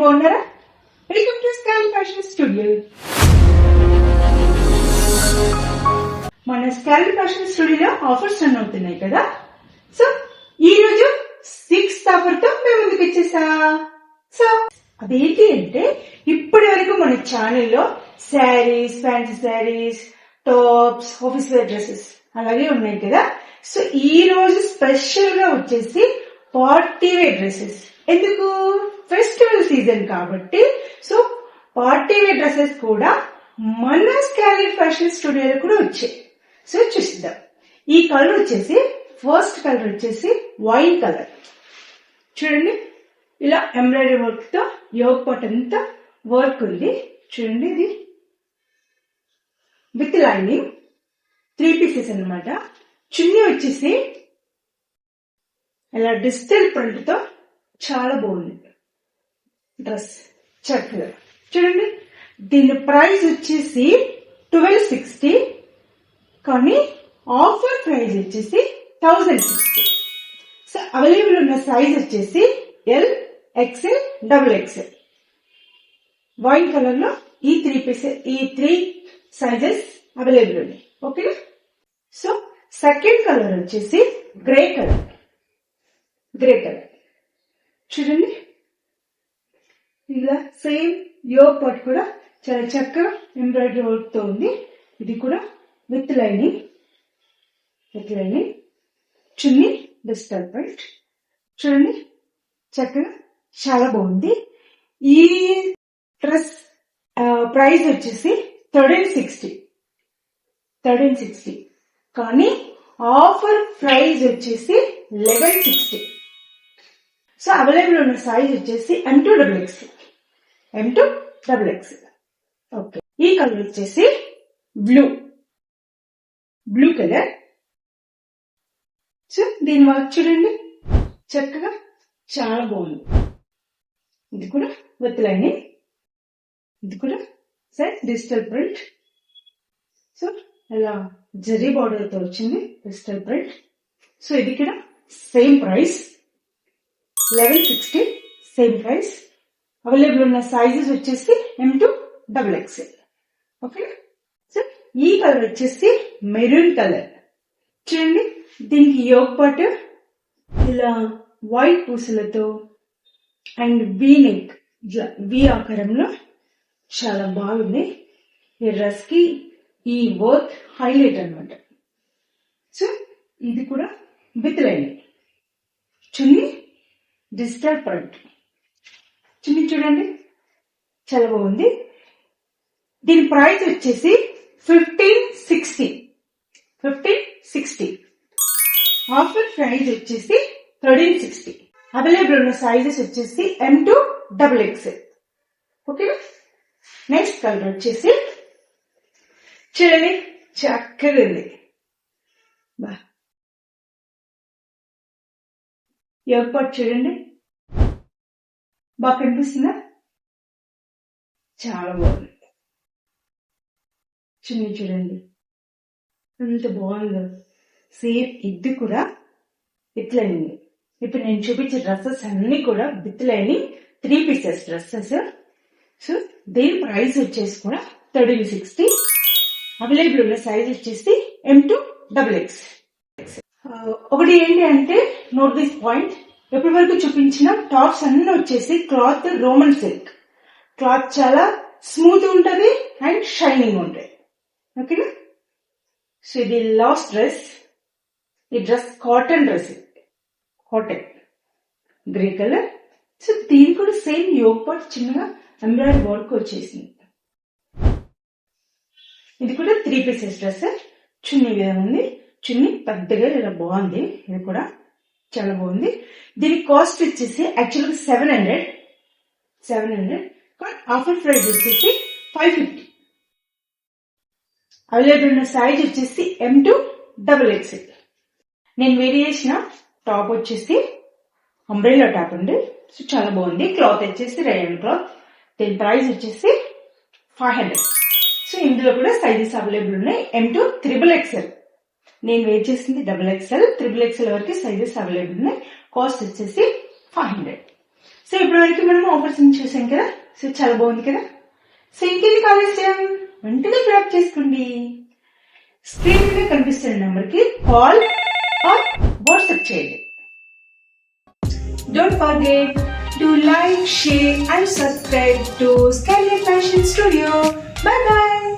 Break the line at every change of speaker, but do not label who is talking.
బాగున్నారా? Welcome to Skal fashion studio. మన స్కాల్ fashion స్టూడియోలో ఆఫర్స్ రన్ అవుతున్నాయి కదా. సో ఈ రోజు 6th ఆఫర్ తో మేము ముందుకు వచ్చేసా. సో అదేంటి అంటే ఇప్పటి వరకు మన ఛానల్లో saris, fancy saris, tops, office wear dresses అలాగే ఉన్నాయి కదా. సో ఈ రోజు స్పెషల్ గా వచ్చేసి పార్టీ వేర్ డ్రెస్సెస్. ఎందుకు? ఫెస్టివల్ సీజన్ కాబట్టి. సో పార్టీ వేర్ డ్రెస్సెస్ కూడా మన స్కాల్ ఫ్యాషన్ స్టూడియోలో కూడా వచ్చాయి. సో చూసిద్దాం. ఈ కలర్ వచ్చేసి ఫస్ట్ కలర్ వచ్చేసి వైన్ కలర్. చూడండి, ఇలా ఎంబ్రాయిడరీ వర్క్ తో యోగ్ పాట్ అంతా వర్క్ ఉంది. చూడండి, ఇది విత్ లైనింగ్ 3 పీసెస్ అన్నమాట. చున్నీ వచ్చేసి ఇలా డిజిటల్ ప్రింట్ తో చాలా బాగుంది డ్రెస్. చక్కగా చూడండి. దీని ప్రైస్ వచ్చేసి 1260, కానీ ఆఫర్ ప్రైస్ వచ్చేసి 1060. సో అవైలబుల్ ఉన్న సైజ్ వచ్చేసి L, XL, XXL. Wine colour లో ఈ 3 సైజెస్ అవైలబుల్ ఉన్నాయి. ఓకేనా? సో సెకండ్ కలర్ వచ్చేసి గ్రే కలర్. చూడండి, ఇలా సేమ్ యోగ్ పాట్ కూడా చాలా చక్కగా ఎంబ్రాయిడరీ వర్క్ తో ఉంది. ఇది కూడా విత్ లైనింగ్. చున్నీ డిజిటల్ ప్రింట్. చూడండి, చక్కగా చాలా బాగుంది. ఈ డ్రెస్ ప్రైస్ వచ్చేసి 1360, కానీ ఆఫర్ ప్రైస్ వచ్చేసి 1160. సో అవైలబుల్ ఉన్న సైజ్ వచ్చేసి M2 XXL. ఓకే, ఈ కలర్ వచ్చేసి బ్లూ కలర్. సో దీని వర్క్ చూడండి, చక్కగా చాలా బాగుంది. ఇది కూడా విత్ లైనింగ్. ఇది కూడా సైడ్ డిజిటల్ ప్రింట్. సో ఇలా జరీ బార్డర్ తో వచ్చింది డిజిటల్ ప్రింట్. సో ఇది కూడా same price 1160, same price. Available ఉన్న సైజెస్ వచ్చేసి M2 XXL. ఓకే. సో ఈ కలర్ వచ్చేసి మెరూన్ కలర్. చూడండి, దీనికి యోగ్ పాట్ ఇలా వైట్ పూసలతో అండ్ వీ నెక్, వి ఆకారంలో చాలా బాగుంది. ఈ డ్రెస్ కి ఈ వర్క్ హైలైట్ అన్నమాట. సో ఇది కూడా విత్ లైనింగ్. చున్నీ డిజిటల్ ప్రింట్. చున్నీ చూడండి, చాలా బాగుంది. దీని ప్రైస్ వచ్చేసి 1560. ఆఫర్ ప్రైస్ వచ్చేసి 1360. అవైలబుల్ ఉన్న సైజెస్ వచ్చేసి M2 XXL. Okay. Next colour వచ్చేసి చూడండి, చక్కగా ఉంది. యోగ్ పాట్ చూడండి, బాగా కనిపిస్తుందా? చాలా బాగుంది. చున్నీ చూడండి ఎంత బాగుందో. సేమ్ ఇది కూడా విత్ లైనింగ్. ఇప్పుడు నేను చూపించే డ్రెస్సెస్ అన్ని కూడా with lining 3 pieces dresses. So దీని ప్రైస్ వచ్చేసి కూడా 1360. అవైలబుల్ ఉన్న సైజ్ వచ్చేసి M2 XXL. ఒకటి ఏంటి అంటే, నోట్ దిస్ పాయింట్, ఎప్పటి వరకు చూపించిన టాప్స్ అన్ని వచ్చేసి క్లాత్ రోమన్ సిల్క్ క్లాత్. చాలా స్మూత్ ఉంటది అండ్ షైనింగ్ ఉంటాయి. ఓకేనా? సో ఇది లాస్ట్ డ్రెస్. ఈ dress cotton dress, cotton grey colour. So దీని కూడా సేమ్ యోగ్ పాట్ చిన్నగా ఎంబ్రాయిడరీ వర్క్ వచ్చేసింది. ఇది కూడా 3 పీసెస్ డ్రెస్. చున్నీ విధంగా ఉంది. చున్నీ పెద్దగా ఇలా బాగుంది. ఇది కూడా చాలా బాగుంది. దీని కాస్ట్ వచ్చేసి యాక్చువల్గా 700, కానీ ఆఫర్ ప్రైస్ వచ్చేసి 550. అవైలబుల్ ఉన్న సైజ్ వచ్చేసి M2 XXL. నేను వేడి చేసిన టాప్ వచ్చేసి అంబ్రెల్లా టాప్ అండి. సో చాలా బాగుంది. క్లాత్ వచ్చేసి రేయన్ క్లాత్. దీని ప్రైస్ వచ్చేసి 500. సో ఇందులో కూడా సైజెస్ అవైలబుల్ ఉన్నాయి. M2 XXL. నేను వేర్ చేసింది XXL. XXL వరకు సైజెస్ అవైలబుల్ ఉన్నాయి. కాస్ట్ వచ్చేసి 500. సో ఇప్పటివరకు మనం ఆఫర్స్ చూసాం కదా. సో చాలా బాగుంది కదా. సో ఇంకేంటి కావాల్సిన వెంటనే గ్రాప్ చేసుకోండి. స్క్రీన్ మీద కనిపిస్తున్న నెంబర్ కి కాల్ ఆర్ వాట్సాప్ చేయండి. Don't forget to like, share and subscribe to Skylight Fashion Studio. Bye bye.